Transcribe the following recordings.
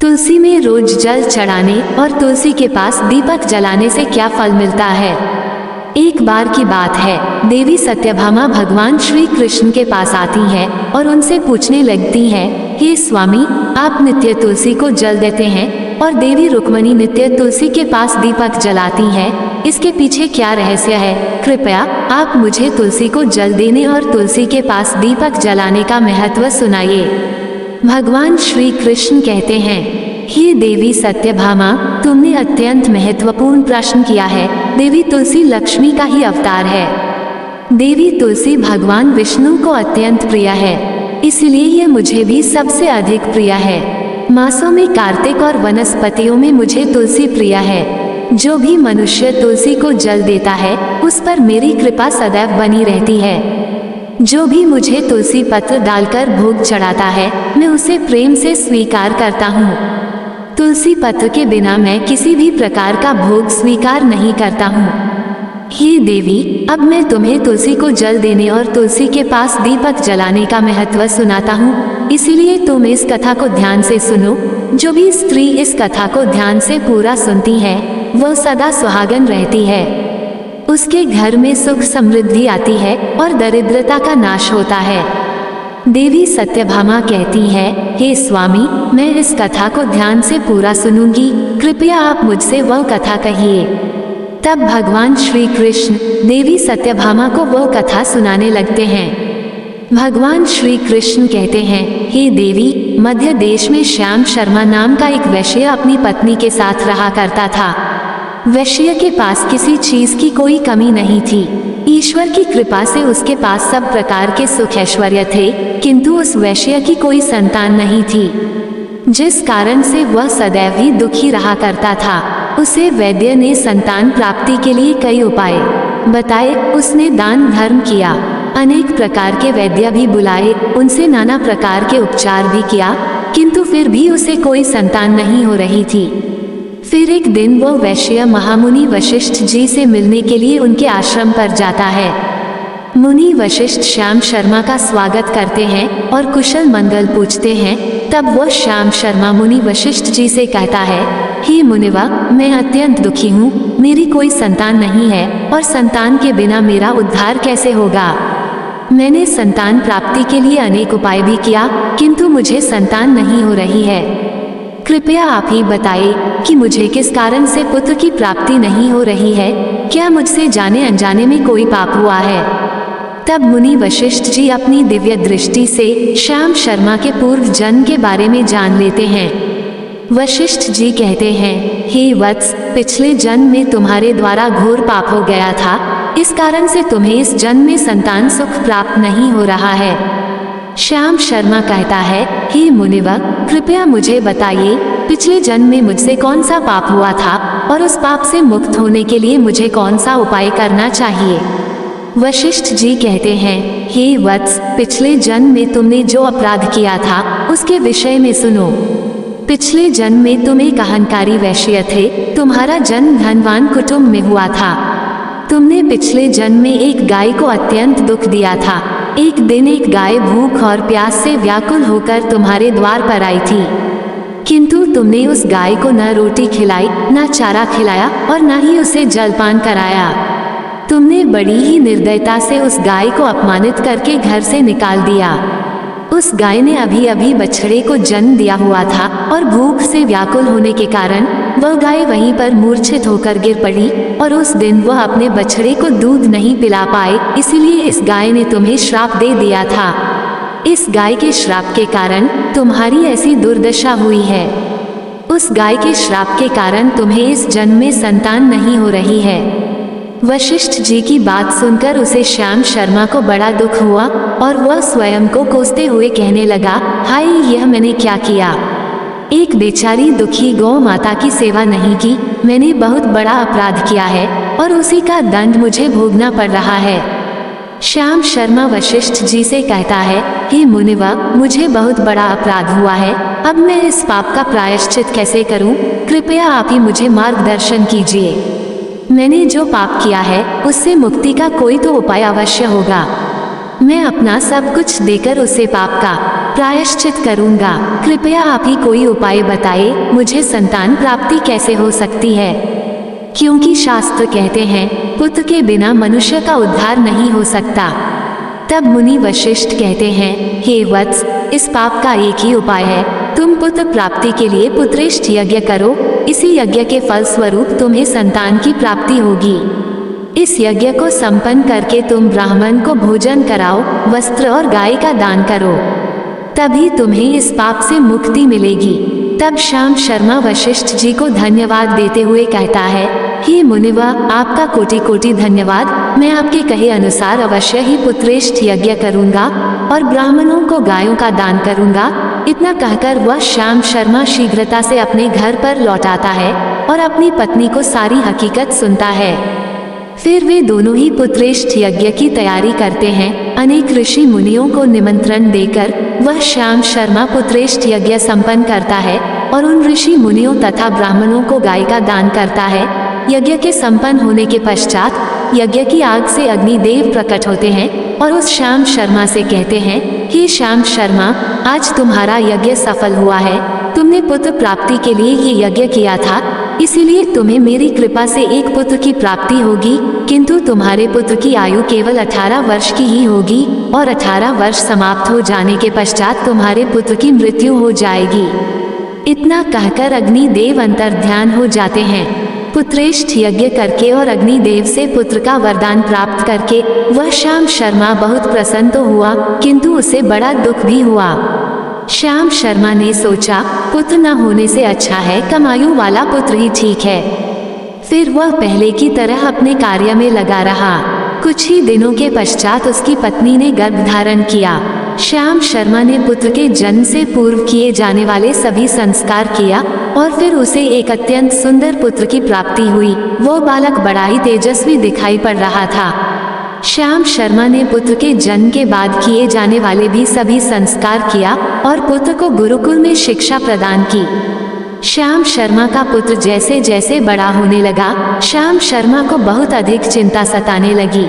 तुलसी में रोज जल चढ़ाने और तुलसी के पास दीपक जलाने से क्या फल मिलता है। एक बार की बात है, देवी सत्यभामा भगवान श्री कृष्ण के पास आती है और उनसे पूछने लगती है, हे स्वामी, आप नित्य तुलसी को जल देते हैं और देवी रुक्मणी नित्य तुलसी के पास दीपक जलाती है, इसके पीछे क्या रहस्य है? कृपया आप मुझे तुलसी को जल देने और तुलसी के पास दीपक जलाने का महत्व सुनाइए। भगवान श्री कृष्ण कहते हैं, हे देवी सत्यभामा, तुमने अत्यंत महत्वपूर्ण प्रश्न किया है। देवी तुलसी लक्ष्मी का ही अवतार है। देवी तुलसी भगवान विष्णु को अत्यंत प्रिय है, इसलिए यह मुझे भी सबसे अधिक प्रिय है। मासों में कार्तिक और वनस्पतियों में मुझे तुलसी प्रिय है। जो भी मनुष्य तुलसी को जल देता है, उस पर मेरी कृपा सदैव बनी रहती है। जो भी मुझे तुलसी पत्र डालकर भोग चढ़ाता है, मैं उसे प्रेम से स्वीकार करता हूँ। तुलसी पत्र के बिना मैं किसी भी प्रकार का भोग स्वीकार नहीं करता हूँ। हे देवी, अब मैं तुम्हें तुलसी को जल देने और तुलसी के पास दीपक जलाने का महत्व सुनाता हूँ, इसीलिए तुम इस कथा को ध्यान से सुनो। जो भी स्त्री इस कथा को ध्यान से पूरा सुनती है, वह सदा सुहागन रहती है। उसके घर में सुख समृद्धि आती है और दरिद्रता का नाश होता है। देवी सत्यभामा कहती है, हे स्वामी, मैं इस कथा को ध्यान से पूरा सुनूंगी, कृपया आप मुझसे वह कथा कहिए। तब भगवान श्री कृष्ण देवी सत्यभामा को वह कथा सुनाने लगते हैं। भगवान श्री कृष्ण कहते हैं, हे देवी, मध्य देश में श्याम शर्मा नाम का एक वैश्य अपनी पत्नी के साथ रहा करता था। वैश्य के पास किसी चीज की कोई कमी नहीं थी। ईश्वर की कृपा से उसके पास सब प्रकार के सुख ऐश्वर्य थे, किंतु उस वैश्य की कोई संतान नहीं थी, जिस कारण से वह सदैव ही दुखी रहा करता था। उसे वैद्य ने संतान प्राप्ति के लिए कई उपाय बताए। उसने दान धर्म किया, अनेक प्रकार के वैद्य भी बुलाए, उनसे नाना प्रकार के उपचार भी किया, किंतु फिर भी उसे कोई संतान नहीं हो रही थी। फिर एक दिन वो वैश्य महामुनि वशिष्ठ जी से मिलने के लिए उनके आश्रम पर जाता है। मुनि वशिष्ठ श्याम शर्मा का स्वागत करते हैं और कुशल मंगल पूछते हैं। तब वो श्याम शर्मा मुनि वशिष्ठ जी से कहता है, हे मुनिवा, मैं अत्यंत दुखी हूँ, मेरी कोई संतान नहीं है और संतान के बिना मेरा उद्धार कैसे होगा। मैंने संतान प्राप्ति के लिए अनेक उपाय भी किया, किंतु मुझे संतान नहीं हो रही है। कृपया आप ही बताइए कि मुझे किस कारण से पुत्र की प्राप्ति नहीं हो रही है। क्या मुझसे जाने अनजाने में कोई पाप हुआ है? तब मुनि वशिष्ठ जी अपनी दिव्य दृष्टि से श्याम शर्मा के पूर्व जन्म के बारे में जान लेते हैं। वशिष्ठ जी कहते हैं, हे वत्स, पिछले जन्म में तुम्हारे द्वारा घोर पाप हो गया था, इस कारण से तुम्हें इस जन्म में संतान सुख प्राप्त नहीं हो रहा है। श्याम शर्मा कहता है, हे मुनिवर, कृपया मुझे बताइए, पिछले जन्म में मुझसे कौन सा पाप हुआ था और उस पाप से मुक्त होने के लिए मुझे कौन सा उपाय करना चाहिए। वशिष्ठ जी कहते हैं, हे वत्स, पिछले जन्म में तुमने जो अपराध किया था उसके विषय में सुनो। पिछले जन्म में तुम एक अहंकारी वैश्य थे। तुम्हारा जन्म धनवान कुटुंब में हुआ था। तुमने पिछले जन्म में एक गाय को अत्यंत दुख दिया था। एक दिन एक गाय भूख और प्यास से व्याकुल होकर तुम्हारे द्वार पर आई थी, किंतु तुमने उस गाय को न रोटी खिलाई, न चारा खिलाया और न ही उसे जलपान कराया। तुमने बड़ी ही निर्दयता से उस गाय को अपमानित करके घर से निकाल दिया। उस गाय ने अभी अभी बछड़े को जन्म दिया हुआ था और भूख से व्याकुल होने के कारण वह गाय वहीं पर मूर्छित होकर गिर पड़ी और उस दिन वह अपने बछड़े को दूध नहीं पिला पाए, इसीलिए इस गाय ने तुम्हें श्राप दे दिया था। इस गाय के श्राप के कारण तुम्हारी ऐसी दुर्दशा हुई है। उस गाय के श्राप के कारण तुम्हें इस जन्म में संतान नहीं हो रही है। वशिष्ठ जी की बात सुनकर उसे श्याम शर्मा को बड़ा दुख हुआ और वह स्वयं को कोसते हुए कहने लगा, हाय, यह मैंने क्या किया। एक बेचारी दुखी गौ माता की सेवा नहीं की। मैंने बहुत बड़ा अपराध किया है और उसी का दंड मुझे भोगना पड़ रहा है। श्याम शर्मा वशिष्ठ जी से कहता है, हे मुनिवा, मुझे बहुत बड़ा अपराध हुआ है। अब मैं इस पाप का प्रायश्चित कैसे करूं? कृपया आप ही मुझे मार्गदर्शन कीजिए। मैंने जो पाप किया है उससे मुक्ति का कोई तो उपाय अवश्य होगा। मैं अपना सब कुछ देकर उसे पाप का प्रायश्चित करूंगा। कृपया आप ही कोई उपाय बताए, मुझे संतान प्राप्ति कैसे हो सकती है, क्योंकि शास्त्र कहते हैं पुत्र के बिना मनुष्य का उद्धार नहीं हो सकता। तब मुनि वशिष्ठ कहते हैं, हे वत्स, इस पाप का एक ही उपाय है, तुम पुत्र प्राप्ति के लिए पुत्रेष्ठ यज्ञ करो। इसी यज्ञ के फल स्वरूप तुम्हें संतान की प्राप्ति होगी। इस यज्ञ को संपन्न करके तुम ब्राह्मण को भोजन कराओ, वस्त्र और गाय का दान करो, तभी तुम्हें इस पाप से मुक्ति मिलेगी। तब श्याम शर्मा वशिष्ठ जी को धन्यवाद देते हुए कहता है, हे मुनिवा, आपका कोटि कोटि धन्यवाद। मैं आपके कहे अनुसार अवश्य ही पुत्रेष्ठ यज्ञ करूंगा और ब्राह्मणों को गायों का दान करूंगा। इतना कहकर वह श्याम शर्मा शीघ्रता से अपने घर पर लौट आता है और अपनी पत्नी को सारी हकीकत सुनता है। फिर वे दोनों ही पुत्रेष्ठ यज्ञ की तैयारी करते हैं। अनेक ऋषि मुनियों को निमंत्रण देकर वह श्याम शर्मा पुत्रेष्ठ यज्ञ संपन्न करता है और उन ऋषि मुनियों तथा ब्राह्मणों को गाय का दान करता है। यज्ञ के संपन्न होने के पश्चात यज्ञ की आग से अग्निदेव प्रकट होते हैं और उस श्याम शर्मा से कहते हैं, हे श्याम शर्मा, आज तुम्हारा यज्ञ सफल हुआ है। तुमने पुत्र प्राप्ति के लिए ये यज्ञ किया था, इसीलिए तुम्हें मेरी कृपा से एक पुत्र की प्राप्ति होगी, किंतु तुम्हारे पुत्र की आयु केवल 18 वर्ष की ही होगी और 18 वर्ष समाप्त हो जाने के पश्चात तुम्हारे पुत्र की मृत्यु हो जाएगी। इतना कहकर अग्निदेव अंतर्ध्यान हो जाते हैं। पुत्रेष्ठ यज्ञ करके और अग्निदेव से पुत्र का वरदान प्राप्त करके वह श्याम शर्मा बहुत प्रसन्न तो हुआ, किंतु उसे बड़ा दुख भी हुआ। श्याम शर्मा ने सोचा, पुत्र न होने से अच्छा है कम-आयु वाला पुत्र ही ठीक है। फिर वह पहले की तरह अपने कार्य में लगा रहा। कुछ ही दिनों के पश्चात उसकी पत्नी ने गर्भ धारण किया। श्याम शर्मा ने पुत्र के जन्म से पूर्व किए जाने वाले सभी संस्कार किया और फिर उसे एक अत्यंत सुंदर पुत्र की प्राप्ति हुई। वो बालक बड़ा ही तेजस्वी दिखाई पड़ रहा था। श्याम शर्मा ने पुत्र के जन्म के बाद किए जाने वाले भी सभी संस्कार किया और पुत्र को गुरुकुल में शिक्षा प्रदान की। श्याम शर्मा का पुत्र जैसे जैसे बड़ा होने लगा, श्याम शर्मा को बहुत अधिक चिंता सताने लगी।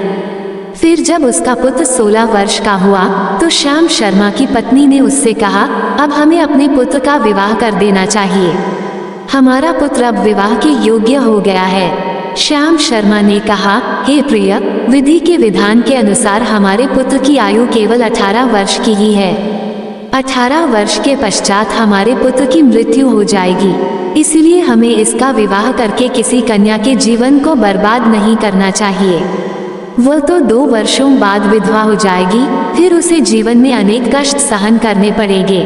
फिर जब उसका पुत्र 16 वर्ष का हुआ तो श्याम शर्मा की पत्नी ने उससे कहा, अब हमें अपने पुत्र का विवाह कर देना चाहिए। हमारा पुत्र अब विवाह के योग्य हो गया है। श्याम शर्मा ने कहा, हे प्रिय, विधि के विधान के अनुसार हमारे पुत्र की आयु केवल 18 वर्ष की ही है। 18 वर्ष के पश्चात हमारे पुत्र की मृत्यु हो जाएगी, इसलिए हमें इसका विवाह करके किसी कन्या के जीवन को बर्बाद नहीं करना चाहिए। वह तो 2 वर्षों बाद विधवा हो जाएगी, फिर उसे जीवन में अनेक कष्ट सहन करने पड़ेंगे।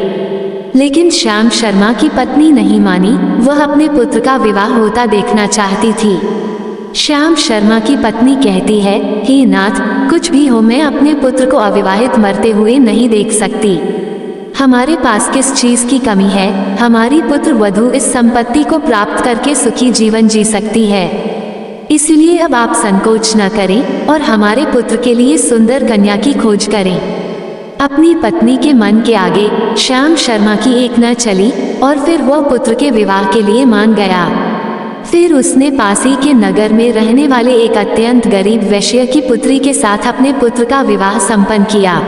लेकिन श्याम शर्मा की पत्नी नहीं मानी, वह अपने पुत्र का विवाह होता देखना चाहती थी। श्याम शर्मा की पत्नी कहती है, हे नाथ, कुछ भी हो, मैं अपने पुत्र को अविवाहित मरते हुए नहीं देख सकती। हमारे पास किस चीज की कमी है? हमारी पुत्र वधू इस संपत्ति को प्राप्त करके सुखी जीवन जी सकती है। इसलिए अब आप संकोच न करें और हमारे पुत्र के लिए सुंदर कन्या की खोज करें। अपनी पत्नी के मन के आगे श्याम शर्मा की एक न चली और फिर वह पुत्र के विवाह के लिए मान गया। फिर उसने पास ही के नगर में रहने वाले एक अत्यंत गरीब वैश्य की पुत्री के साथ अपने पुत्र का विवाह संपन्न किया।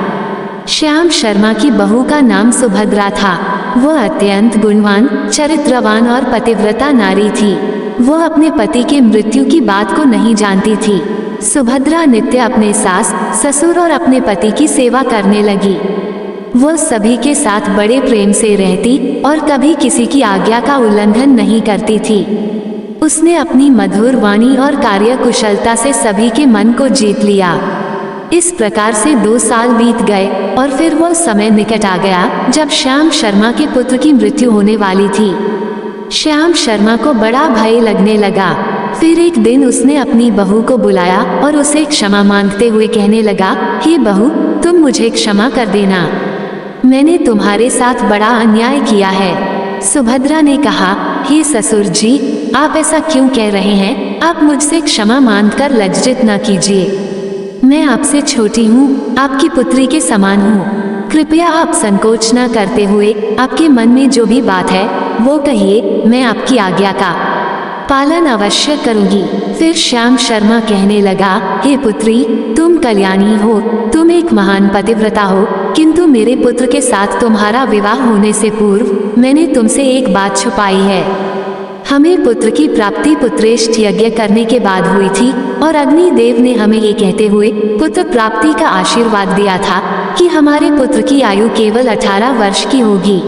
श्याम शर्मा की बहू का नाम सुभद्रा था। वह अत्यंत गुणवान, चरित्रवान और पतिव्रता नारी थी। वह अपने पति के मृत्यु की बात को नहीं जानती थी। सुभद्रा नित्य अपने सास, ससुर और अपने पति की सेवा करने लगी। वह सभी के साथ बड़े प्रेम से रहती और कभी किसी की आज्ञा का उल्लंघन नहीं करती थी। उसने अपनी मधुर वाणी और कार्य कुशलता से सभी के मन को जीत लिया। इस प्रकार से 2 साल बीत गए और फिर वह समय निकट आ गया जब श्याम शर्मा के पुत्र की मृत्यु होने वाली थी। श्याम शर्मा को बड़ा भय लगने लगा। फिर एक दिन उसने अपनी बहू को बुलाया और उसे क्षमा मांगते हुए कहने लगा, हे बहू, तुम मुझे क्षमा कर देना, मैंने तुम्हारे साथ बड़ा अन्याय किया है। सुभद्रा ने कहा, हे ससुर जी, आप ऐसा क्यों कह रहे हैं? आप मुझसे क्षमा मांगकर लज्जित न कीजिए। मैं आपसे छोटी हूँ, आपकी पुत्री के समान हूँ। कृपया आप संकोच न करते हुए आपके मन में जो भी बात है वो कहिए, मैं आपकी आज्ञा का पालन अवश्य करूंगी। फिर श्याम शर्मा कहने लगा, हे पुत्री, तुम कल्याणी हो, तुम एक महान पतिव्रता हो, किंतु मेरे पुत्र के साथ तुम्हारा विवाह होने से पूर्व मैंने तुमसे एक बात छुपाई है। हमें पुत्र की प्राप्ति पुत्रेष्ठ यज्ञ करने के बाद हुई थी और अग्नि देव ने हमें ये कहते हुए पुत्र प्राप्ति का आशीर्वाद दिया था कि हमारे पुत्र की आयु केवल 18 वर्ष की होगी।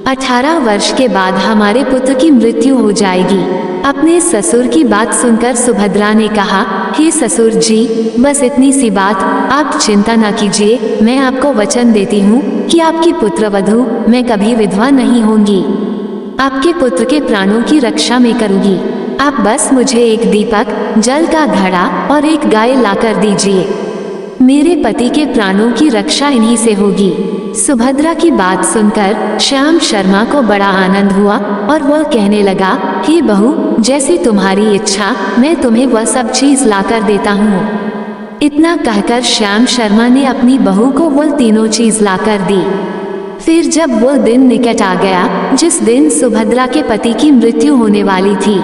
18 वर्ष के बाद हमारे पुत्र की मृत्यु हो जाएगी। अपने ससुर की बात सुनकर सुभद्रा ने कहा, हे ससुर जी, बस इतनी सी बात, आप चिंता न कीजिए। मैं आपको वचन देती हूँ कि आपकी पुत्रवधू मैं कभी विधवा नहीं होंगी। आपके पुत्र के प्राणों की रक्षा मैं करूंगी। आप बस मुझे एक दीपक, जल का घड़ा और एक गाय लाकर दीजिए। मेरे पति के प्राणों की रक्षा इन्हीं से होगी। सुभद्रा की बात सुनकर श्याम शर्मा को बड़ा आनंद हुआ और वह कहने लगा, हे बहू, जैसी तुम्हारी इच्छा, मैं तुम्हें वह सब चीज लाकर देता हूँ। इतना कहकर श्याम शर्मा ने अपनी बहू को वह तीनों चीज लाकर दी। फिर जब वो दिन निकट आ गया जिस दिन सुभद्रा के पति की मृत्यु होने वाली थी,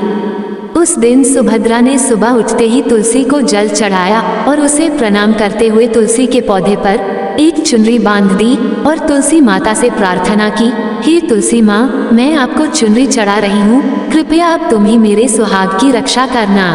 उस दिन सुभद्रा ने सुबह उठते ही तुलसी को जल चढ़ाया और उसे प्रणाम करते हुए तुलसी के पौधे पर एक चुनरी बांध दी और तुलसी माता से प्रार्थना की, हे तुलसी माँ, मैं आपको चुनरी चढ़ा रही हूँ, कृपया अब तुम ही मेरे सुहाग की रक्षा करना।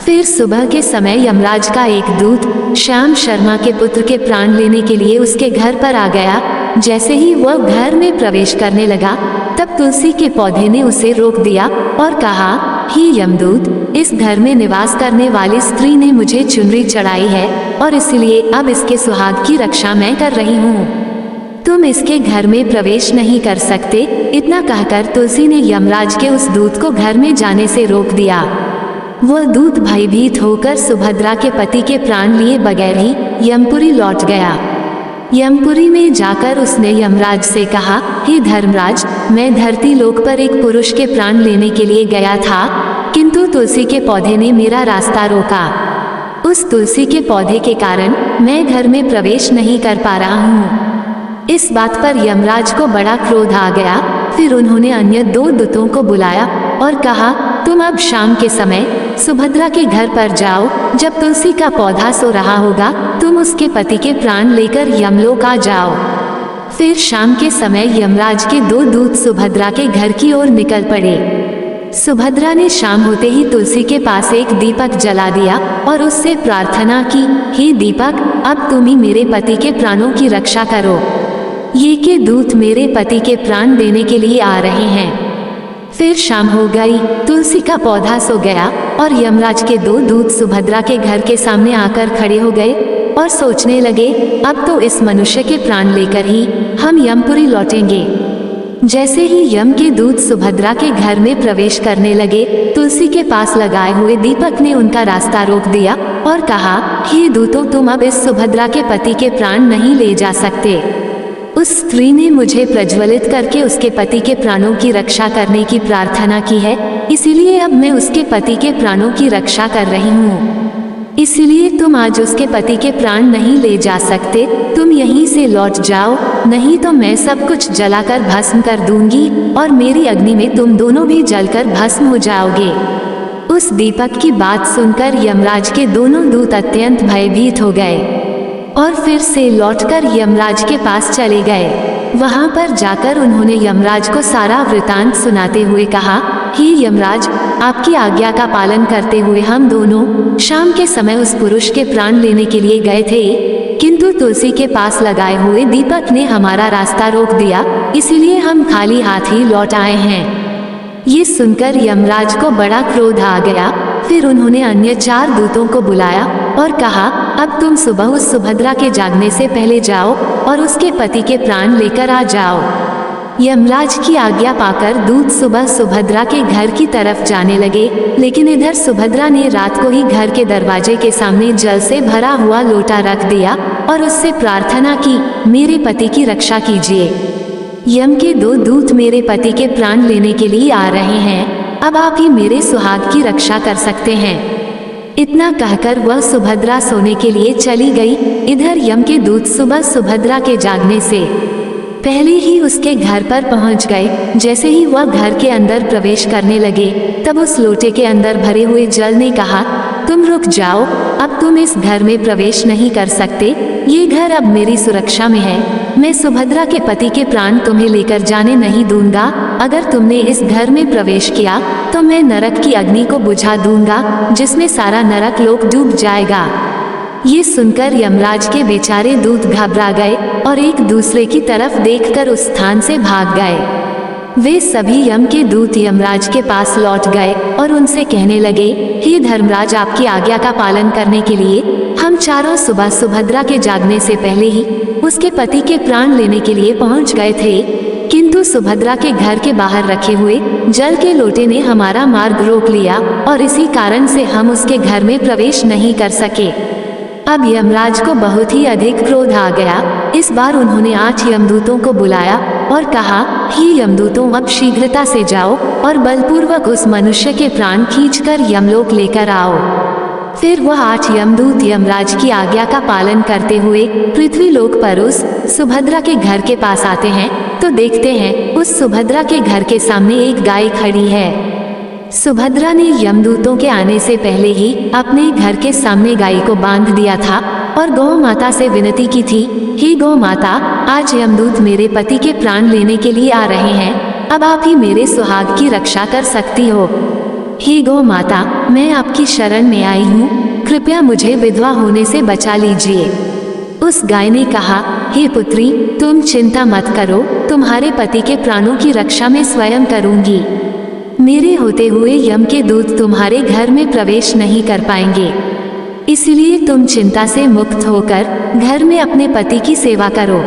फिर सुबह के समय यमराज का एक दूत श्याम शर्मा के पुत्र के प्राण लेने के लिए उसके घर पर आ गया। जैसे ही वह घर में प्रवेश करने लगा, तब तुलसी के पौधे ने उसे रोक दिया और कहा, हे यमदूत, इस घर में निवास करने वाली स्त्री ने मुझे चुनरी चढ़ाई है और इसलिए अब इसके सुहाग की रक्षा मैं कर रही हूँ। तुम इसके घर में प्रवेश नहीं कर सकते। इतना कहकर तुलसी ने यमराज के उस दूत को घर में जाने से रोक दिया। वह दूत भयभीत होकर सुभद्रा के पति के प्राण लिए बगैर ही यमपुरी लौट गया। यमपुरी में जाकर उसने यमराज से कहा, हे धर्मराज, मैं धरती लोक पर एक पुरुष के प्राण लेने के लिए गया था, किंतु तुलसी के पौधे ने मेरा रास्ता रोका। उस तुलसी के पौधे के कारण मैं घर में प्रवेश नहीं कर पा रहा हूँ। इस बात पर यमराज को बड़ा क्रोध आ गया। फिर उन्होंने अन्य 2 दूतों को बुलाया और कहा, तुम अब शाम के समय सुभद्रा के घर पर जाओ। जब तुलसी का पौधा सो रहा होगा, तुम उसके पति के प्राण लेकर यमलोक आ जाओ। फिर शाम के समय यमराज के 2 दूत सुभद्रा के घर की ओर निकल पड़े। सुभद्रा ने शाम होते ही तुलसी के पास एक दीपक जला दिया और उससे प्रार्थना की, हे दीपक, अब तुम ही मेरे पति के प्राणों की रक्षा करो। ये के दूत मेरे पति के प्राण देने के लिए आ रहे हैं। फिर शाम हो गई, तुलसी का पौधा सो गया और यमराज के 2 दूत सुभद्रा के घर के सामने आकर खड़े हो गए और सोचने लगे, अब तो इस मनुष्य के प्राण लेकर ही हम यमपुरी लौटेंगे। जैसे ही यम के दूत सुभद्रा के घर में प्रवेश करने लगे, तुलसी के पास लगाए हुए दीपक ने उनका रास्ता रोक दिया और कहा, हे दूतों, तुम अब इस सुभद्रा के पति के प्राण नहीं ले जा सकते। उस स्त्री ने मुझे प्रज्वलित करके उसके पति के प्राणों की रक्षा करने की प्रार्थना की है, इसीलिए अब मैं उसके पति के प्राणों की रक्षा कर रही हूँ। इसलिए तुम आज उसके पति के प्राण नहीं ले जा सकते। तुम यहीं से लौट जाओ, नहीं तो मैं सब कुछ जलाकर भस्म कर दूंगी और मेरी अग्नि में तुम दोनों भी जलकर भस्म हो जाओगे। उस दीपक की बात सुनकर यमराज के दोनों दूत अत्यंत भयभीत हो गए और फिर से लौटकर यमराज के पास चले गए। वहां पर जाकर उन्होंने यमराज को सारा वृतांत सुनाते हुए कहा, हे यमराज, आपकी आज्ञा का पालन करते हुए हम दोनों शाम के समय उस पुरुष के प्राण लेने के लिए गए थे, किंतु तुलसी के पास लगाए हुए दीपक ने हमारा रास्ता रोक दिया, इसीलिए हम खाली हाथ ही लौट आए हैं। ये सुनकर यमराज को बड़ा क्रोध आ गया। फिर उन्होंने अन्य 4 दूतों को बुलाया और कहा, अब तुम सुबह उस सुभद्रा के जागने से पहले जाओ और उसके पति के प्राण लेकर आ जाओ। यमराज की आज्ञा पाकर दूत सुबह सुभद्रा के घर की तरफ जाने लगे, लेकिन इधर सुभद्रा ने रात को ही घर के दरवाजे के सामने जल से भरा हुआ लोटा रख दिया और उससे प्रार्थना की, मेरे पति की रक्षा कीजिए। यम के 2 दूत मेरे पति के प्राण लेने के लिए आ रहे हैं, अब आप ही मेरे सुहाग की रक्षा कर सकते हैं। इतना कहकर वह सुभद्रा सोने के लिए चली गई। इधर यम के दूत सुबह सुभद्रा के जागने से पहले ही उसके घर पर पहुंच गए। जैसे ही वह घर के अंदर प्रवेश करने लगे, तब उस लोटे के अंदर भरे हुए जल ने कहा, तुम रुक जाओ, अब तुम इस घर में प्रवेश नहीं कर सकते। ये घर अब मेरी सुरक्षा में है। मैं सुभद्रा के पति के प्राण तुम्हें लेकर जाने नहीं दूंगा। अगर तुमने इस घर में प्रवेश किया तो मैं नरक की अग्नि को बुझा दूंगा, जिसमें सारा नरक लोक डूब जाएगा। ये सुनकर यमराज के बेचारे दूत घबरा गए और एक दूसरे की तरफ देखकर उस स्थान से भाग गए। वे सभी यम के दूत यमराज के पास लौट गए और उनसे कहने लगे, हे धर्मराज, आपकी आज्ञा का पालन करने के लिए हम चारों सुबह सुभद्रा के जागने से पहले ही उसके पति के प्राण लेने के लिए पहुंच गए थे, किंतु सुभद्रा के घर के बाहर रखे हुए जल के लोटे ने हमारा मार्ग रोक लिया और इसी कारण से हम उसके घर में प्रवेश नहीं कर सके। अब यमराज को बहुत ही अधिक क्रोध आ गया। इस बार उन्होंने 8 यमदूतों को बुलाया और कहा, हे यमदूतों, अब शीघ्रता से जाओ और बलपूर्वक उस मनुष्य के प्राण खींचकर यमलोक लेकर आओ। फिर वह 8 यमदूत यमराज की आज्ञा का पालन करते हुए पृथ्वी लोक पर उस सुभद्रा के घर के पास आते हैं तो देखते हैं उस सुभद्रा के घर के सामने एक गाय खड़ी है। सुभद्रा ने यमदूतों के आने से पहले ही अपने घर के सामने गाय को बांध दिया था और गौ माता से विनती की थी, हे गौ माता, आज यमदूत मेरे पति के प्राण लेने के लिए आ रहे हैं। अब आप ही मेरे सुहाग की रक्षा कर सकती हो। हे गौ माता, मैं आपकी शरण में आई हूँ, कृपया मुझे विधवा होने से बचा लीजिए। उस गाय ने कहा, हे पुत्री, तुम चिंता मत करो, तुम्हारे पति के प्राणों की रक्षा मैं स्वयं करूंगी। मेरे होते हुए यम के दूत तुम्हारे घर में प्रवेश नहीं कर पाएंगे, इसलिए तुम चिंता से मुक्त होकर घर में अपने पति की सेवा करो।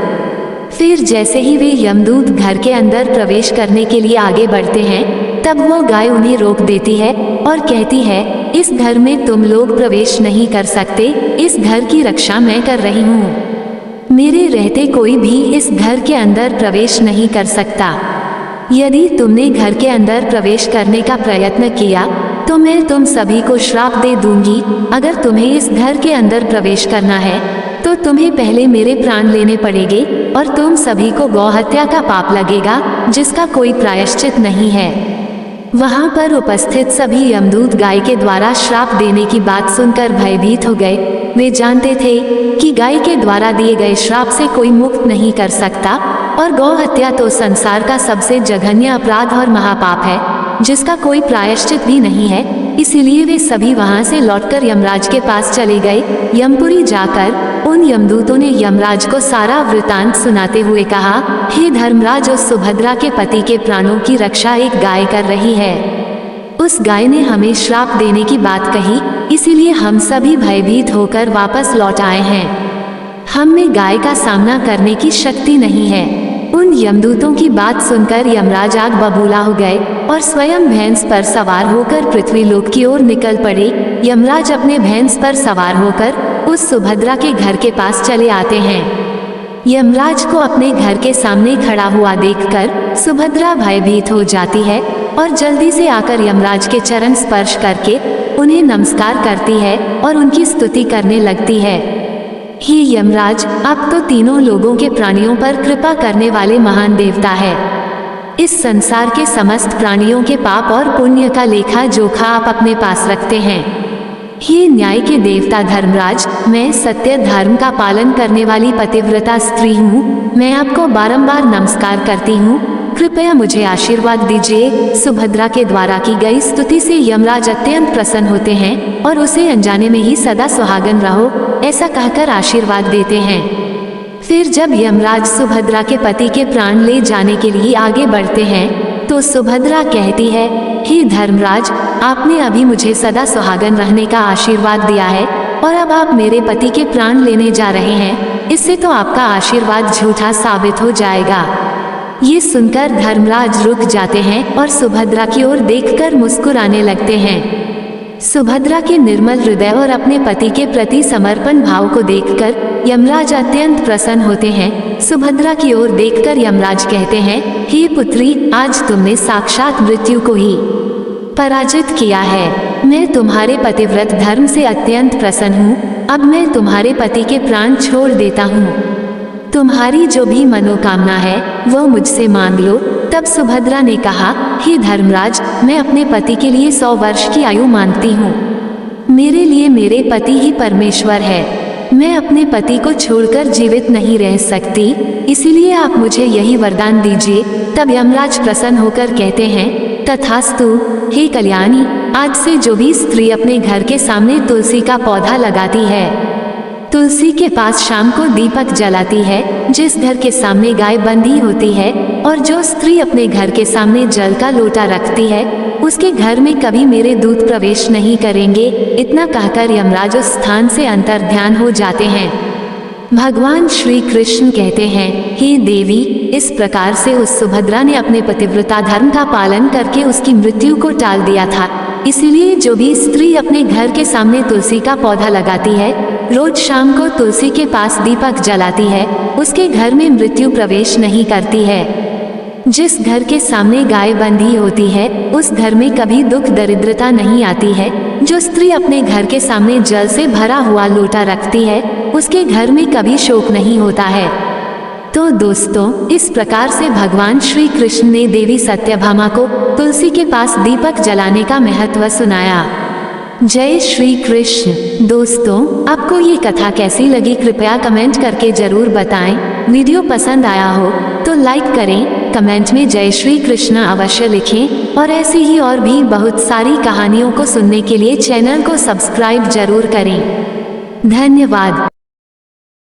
फिर जैसे ही वे यमदूत घर के अंदर प्रवेश करने के लिए आगे बढ़ते हैं, तब वो गाय उन्हें रोक देती है और कहती है, इस घर में तुम लोग प्रवेश नहीं कर सकते, इस घर की रक्षा मैं कर रही हूँ। मेरे रहते कोई भी इस घर के अंदर प्रवेश नहीं कर सकता। यदि तुमने घर के अंदर प्रवेश करने का प्रयत्न किया तो मैं तुम सभी को श्राप दे दूंगी। अगर तुम्हें इस घर के अंदर प्रवेश करना है तो तुम्हें पहले मेरे प्राण लेने पड़ेंगे और तुम सभी को गौहत्या का पाप लगेगा, जिसका कोई प्रायश्चित नहीं है। वहां पर उपस्थित सभी यमदूत गाय के द्वारा श्राप देने की बात सुनकर भयभीत हो गए। वे जानते थे कि गाय के द्वारा दिए गए श्राप से कोई मुक्त नहीं कर सकता और गौ हत्या तो संसार का सबसे जघन्य अपराध और महापाप है, जिसका कोई प्रायश्चित भी नहीं है। इसीलिए वे सभी वहां से लौटकर यमराज के पास चले गए। यमपुरी जाकर उन यमदूतों ने यमराज को सारा वृतांत सुनाते हुए कहा, हे धर्मराज, उस सुभद्रा के पति के प्राणों की रक्षा एक गाय कर रही है। उस गाय ने हमें श्राप देने की बात कही, इसीलिए हम सभी भयभीत होकर वापस लौट आए हैं। हम में गाय का सामना करने की शक्ति नहीं है। उन यमदूतों की बात सुनकर यमराज आग बबूला हो गए और स्वयं भैंस पर सवार होकर पृथ्वी लोक की ओर निकल पड़े। यमराज अपने भैंस पर सवार होकर उस सुभद्रा के घर के पास चले आते हैं। यमराज को अपने घर के सामने खड़ा हुआ देखकर सुभद्रा भयभीत हो जाती है और जल्दी से आकर यमराज के चरण स्पर्श करके उन्हें नमस्कार करती है और उनकी स्तुति करने लगती है। हे यमराज, आप तो तीनों लोगों के प्राणियों पर कृपा करने वाले महान देवता है। इस संसार के समस्त प्राणियों के पाप और पुण्य का लेखा जोखा आप अपने पास रखते हैं। हे न्याय के देवता धर्मराज, मैं सत्य धर्म का पालन करने वाली पतिव्रता स्त्री हूँ। मैं आपको बारंबार नमस्कार करती हूँ, कृपया मुझे आशीर्वाद दीजिए। सुभद्रा के द्वारा की गई स्तुति से यमराज अत्यंत प्रसन्न होते हैं और उसे अनजाने में ही सदा सुहागन रहो ऐसा कहकर आशीर्वाद देते हैं। फिर जब यमराज सुभद्रा के पति के प्राण ले जाने के लिए आगे बढ़ते हैं तो सुभद्रा कहती है, हे धर्मराज, आपने अभी मुझे सदा सुहागन रहने का आशीर्वाद दिया है और अब आप मेरे पति के प्राण लेने जा रहे हैं। इससे तो आपका आशीर्वाद झूठा साबित हो जाएगा। ये सुनकर धर्मराज रुक जाते हैं और सुभद्रा की ओर देखकर मुस्कुराने लगते हैं। सुभद्रा के निर्मल हृदय और अपने पति के प्रति समर्पण भाव को देखकर यमराज अत्यंत प्रसन्न होते हैं। सुभद्रा की ओर देखकर यमराज कहते हैं, हे पुत्री, आज तुमने साक्षात मृत्यु को ही पराजित किया है। मैं तुम्हारे पतिव्रत धर्म से अत्यंत प्रसन्न हूँ। अब मैं तुम्हारे पति के प्राण छोड़ देता हूँ। तुम्हारी जो भी मनोकामना है वो मुझसे मांग लो। तब सुभद्रा ने कहा, हे धर्मराज, मैं अपने पति के लिए 100 वर्ष की आयु मांगती हूँ। मेरे लिए मेरे पति ही परमेश्वर है। मैं अपने पति को छोड़कर जीवित नहीं रह सकती, इसीलिए आप मुझे यही वरदान दीजिए। तब यमराज प्रसन्न होकर कहते हैं, तथास्तु हे कल्याणी, आज से जो भी स्त्री अपने घर के सामने तुलसी का पौधा लगाती है, तुलसी के पास शाम को दीपक जलाती है, जिस घर के सामने गाय बंधी होती है, और जो स्त्री अपने घर के सामने जल का लोटा रखती है, उसके घर में कभी मेरे दूत प्रवेश नहीं करेंगे। इतना कहकर यमराज उस स्थान से अंतर्ध्यान हो जाते हैं। भगवान श्री कृष्ण कहते हैं, हे देवी, इस प्रकार से उस सुभद्रा ने अपने पतिव्रता धर्म का पालन करके उसकी मृत्यु को टाल दिया था। इसीलिए जो भी स्त्री अपने घर के सामने तुलसी का पौधा लगाती है, रोज शाम को तुलसी के पास दीपक जलाती है, उसके घर में मृत्यु प्रवेश नहीं करती है। जिस घर के सामने गाय बंधी होती है, उस घर में कभी दुख दरिद्रता नहीं आती है। जो स्त्री अपने घर के सामने जल से भरा हुआ लोटा रखती है, उसके घर में कभी शोक नहीं होता है। तो दोस्तों, इस प्रकार से भगवान श्री कृष्ण ने देवी सत्यभामा को तुलसी के पास दीपक जलाने का महत्व सुनाया। जय श्री कृष्ण। दोस्तों, आपको ये कथा कैसी लगी कृपया कमेंट करके जरूर बताएं। वीडियो पसंद आया हो तो लाइक करें, कमेंट में जय श्री कृष्ण अवश्य लिखें, और ऐसी ही और भी बहुत सारी कहानियों को सुनने के लिए चैनल को सब्सक्राइब जरूर करें। धन्यवाद।